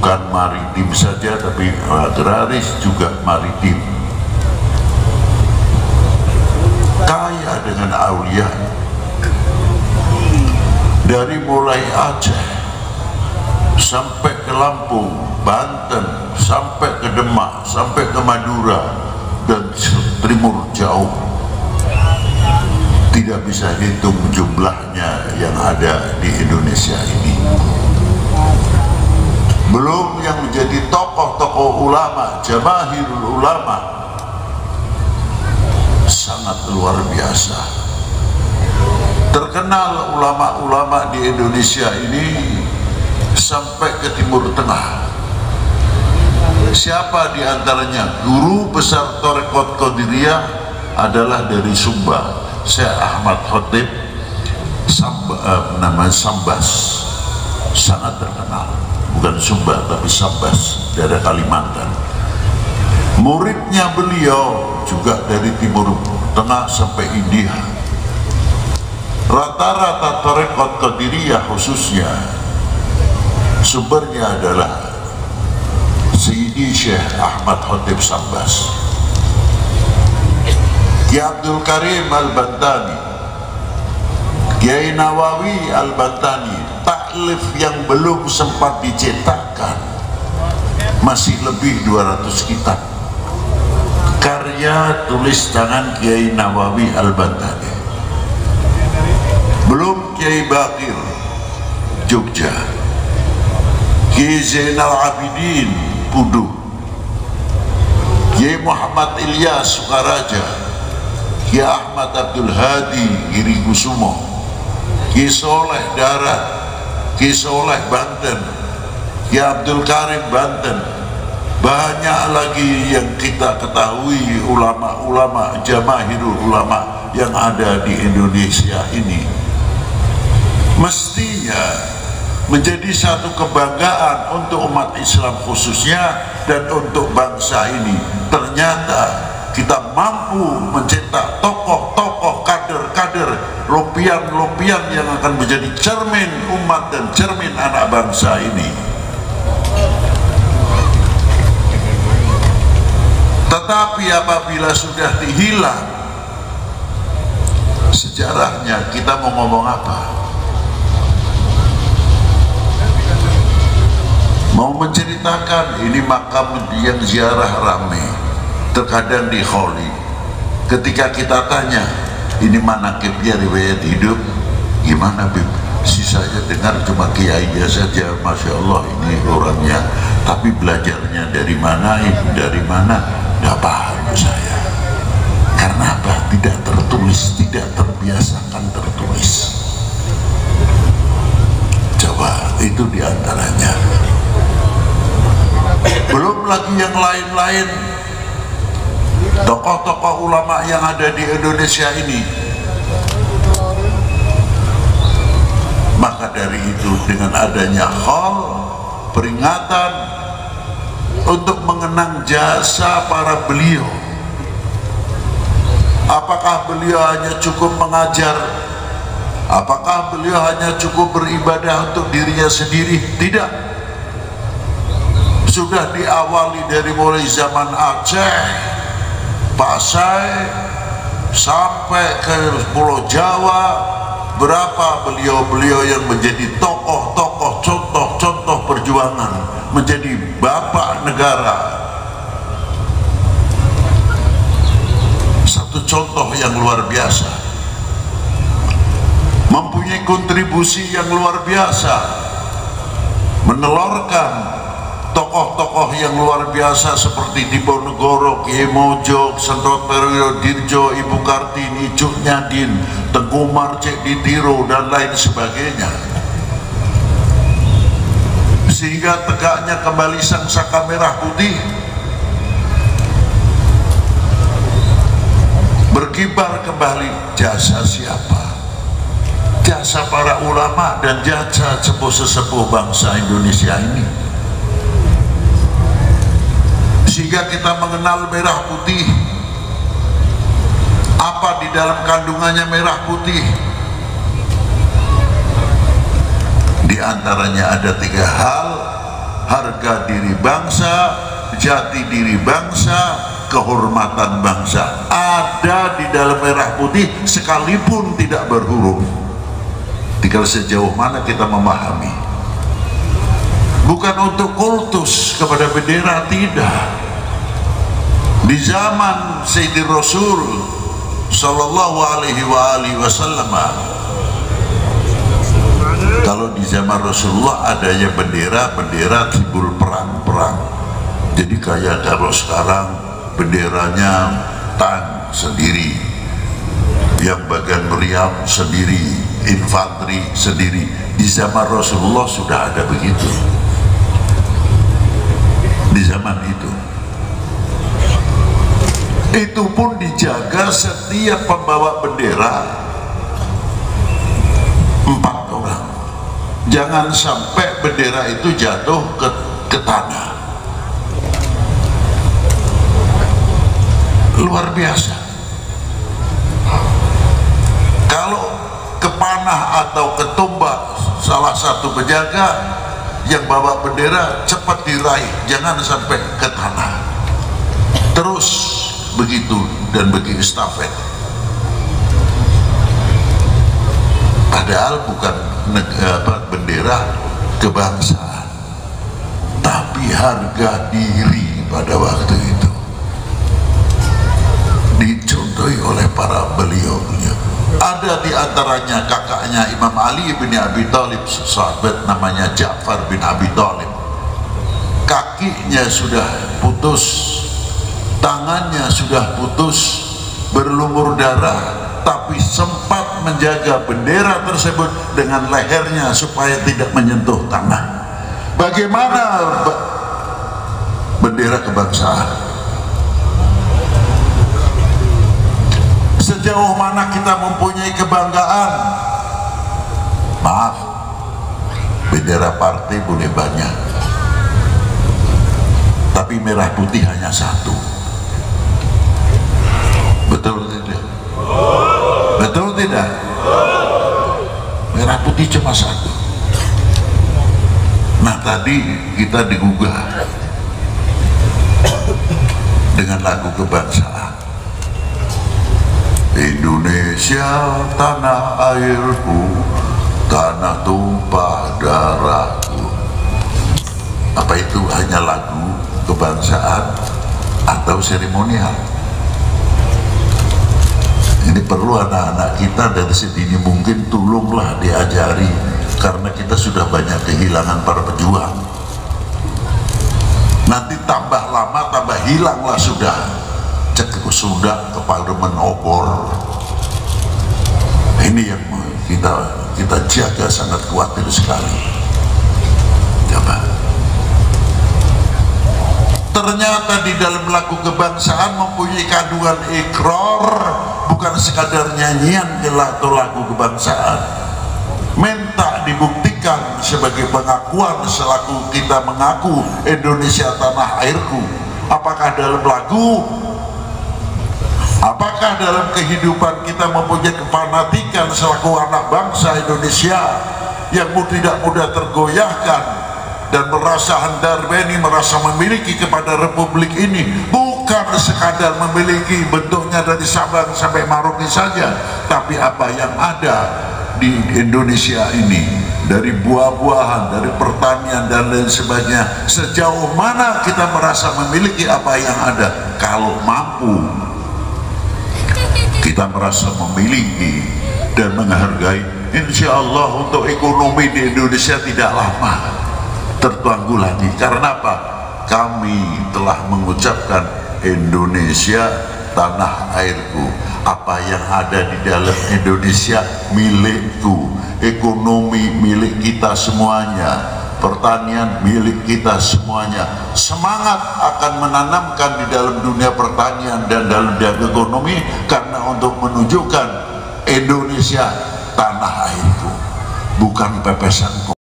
bukan maritim saja tapi agraris juga maritim, kaya dengan aulia. Dari mulai Aceh sampai ke Lampung, Banten, sampai ke Demak, sampai ke Madura dan Timur jauh, tidak bisa hitung jumlahnya yang ada di Indonesia ini. Belum yang menjadi tokoh-tokoh ulama, jamaahirul ulama, sangat luar biasa. Terkenal ulama-ulama di Indonesia ini sampai ke Timur Tengah. Siapa di antaranya? Guru besar Thariqat Qadiriyah adalah dari Sumba, Syekh Ahmad Khotib namanya Sambas, sangat terkenal. Bukan Sumba tapi Sambas, dari Kalimantan. Muridnya beliau juga dari Timur Tengah sampai India. Rata-rata Thariqat Qadiriyah khususnya sumbernya adalah Sayyidi Syekh Ahmad Khotib Sambas, Kiai Abdul Karim Al-Bantani, Kiai Nawawi Al-Bantani. Taklif yang belum sempat dicetakkan masih lebih 200 kitab karya tulis tangan Kiai Nawawi Al-Bantani. Belum Kiai Bakir Jogja, Kiai Zainal Abidin Pudu, Kiai Muhammad Ilyas Sukaraja, Kiai Ahmad Abdul Hadi Girikusumo, Kiai Soleh Darat, Kiai Soleh Banten, Kiai Abdul Karim Banten. Banyak lagi yang kita ketahui ulama-ulama, jamaahirul ulama yang ada di Indonesia ini. Mestinya menjadi satu kebanggaan untuk umat Islam khususnya dan untuk bangsa ini. Ternyata kita mampu mencetak tokoh-tokoh, kader-kader, lopian-lopian yang akan menjadi cermin umat dan cermin anak bangsa ini. Tetapi apabila sudah hilang sejarahnya, kita mau ngomong apa? Mau menceritakan ini makam yang ziarah ramai, terkadang di Kholi. Ketika kita tanya, ini manakibnya riwayat hidup, gimana Bib? Sisanya dengar cuma kiainya saja, Masya Allah ini orangnya. Tapi belajarnya dari mana, dari mana, tidak paham saya. Karena apa? Tidak tertulis, tidak terbiasakan tertulis. Coba, itu diantaranya. Belum lagi yang lain-lain, tokoh-tokoh ulama yang ada di Indonesia ini. Maka dari itu, dengan adanya hal peringatan untuk mengenang jasa para beliau, apakah beliau hanya cukup mengajar? Apakah beliau hanya cukup beribadah untuk dirinya sendiri? Tidak. Sudah diawali dari mulai zaman Aceh, Pasai, sampai ke Pulau Jawa. Berapa beliau-beliau yang menjadi tokoh-tokoh, contoh-contoh perjuangan, menjadi bapak negara. Satu contoh yang luar biasa, mempunyai kontribusi yang luar biasa, menelurkan tokoh-tokoh yang luar biasa seperti Diponegoro, Kiai Mojo, Sendro Perio Dirjo, Ibu Kartini, Cuk Nyadin, Tengku Marcek Ditiro, dan lain sebagainya. Sehingga tegaknya kembali sang saka merah putih, berkibar kembali. Jasa siapa? Jasa para ulama dan jasa sepuh-sepuh bangsa Indonesia ini. Sehingga kita mengenal merah putih. Apa di dalam kandungannya merah putih? Di antaranya ada 3 hal. harga diri bangsa, jati diri bangsa, kehormatan bangsa ada di dalam merah putih sekalipun tidak berhuruf. Tinggal sejauh mana kita memahami. Bukan untuk kultus kepada bendera, tidak. Di zaman Sayyidina Rasul Sallallahu Alaihi Wasallam, kalau di zaman Rasulullah adanya bendera simbol perang-perang. Jadi kayak kalau sekarang benderanya tank sendiri, yang bagian meriam sendiri, infanteri sendiri. Di zaman Rasulullah sudah ada begitu. Di zaman itu pun dijaga setiap pembawa bendera 4 orang. Jangan sampai bendera itu jatuh ke tanah. Luar biasa. Kalau kepanah atau ketumbak salah satu penjaga yang bawa bendera, cepat diraih, jangan sampai ke tanah. Terus begitu dan begitu estafet. Padahal bukan bendera kebangsaan, tapi harga diri pada waktu itu dicontohi oleh para beliau-beliau. Ada di antaranya kakaknya Imam Ali bin Abi Thalib, sahabat namanya Ja'far bin Abi Thalib. Kakinya sudah putus, tangannya sudah putus, berlumur darah, tapi sempat menjaga bendera tersebut dengan lehernya supaya tidak menyentuh tanah. Bagaimana bendera kebangsaan? Sejauh mana kita mempunyai kebanggaan? Maaf, bendera partai boleh banyak, tapi merah putih hanya satu. Betul tidak? Betul tidak? Merah putih cuma satu. Nah, tadi kita digugah dengan lagu kebangsaan. Indonesia tanah airku, tanah tumpah darahku. Apa itu hanya lagu kebangsaan atau seremonial? Ini perlu anak-anak kita dari sedini mungkin tolonglah diajari, karena kita sudah banyak kehilangan para pejuang. Nanti tambah lama tambah hilanglah sudah. Cek sudah ke Parlemen obor. Ini yang kita jaga sangat khawatir sekali. Coba. Ternyata di dalam lagu kebangsaan mempunyai kandungan ikrar, bukan sekadar nyanyian atau lagu kebangsaan. Minta dibuktikan sebagai pengakuan selaku kita mengaku Indonesia tanah airku. Apakah dalam lagu? Apakah dalam kehidupan kita mempunyai kefanatikan selaku anak bangsa Indonesia yang tidak mudah tergoyahkan dan merasa handar beni, merasa memiliki kepada republik ini, bukan sekadar memiliki bentuknya dari Sabang sampai Merauke saja, tapi apa yang ada di Indonesia ini, dari buah-buahan, dari pertanian dan lain sebagainya, sejauh mana kita merasa memiliki apa yang ada. Kalau mampu kita merasa memiliki dan menghargai, insya Allah untuk ekonomi di Indonesia tidak lama tertanggulangi. Karena apa? Kami telah mengucapkan Indonesia tanah airku. Apa yang ada di dalam Indonesia milikku, ekonomi milik kita semuanya, pertanian milik kita semuanya. Semangat akan menanamkan di dalam dunia pertanian dan dalam dunia ekonomi, karena untuk menunjukkan Indonesia tanah airku, bukan pepesan.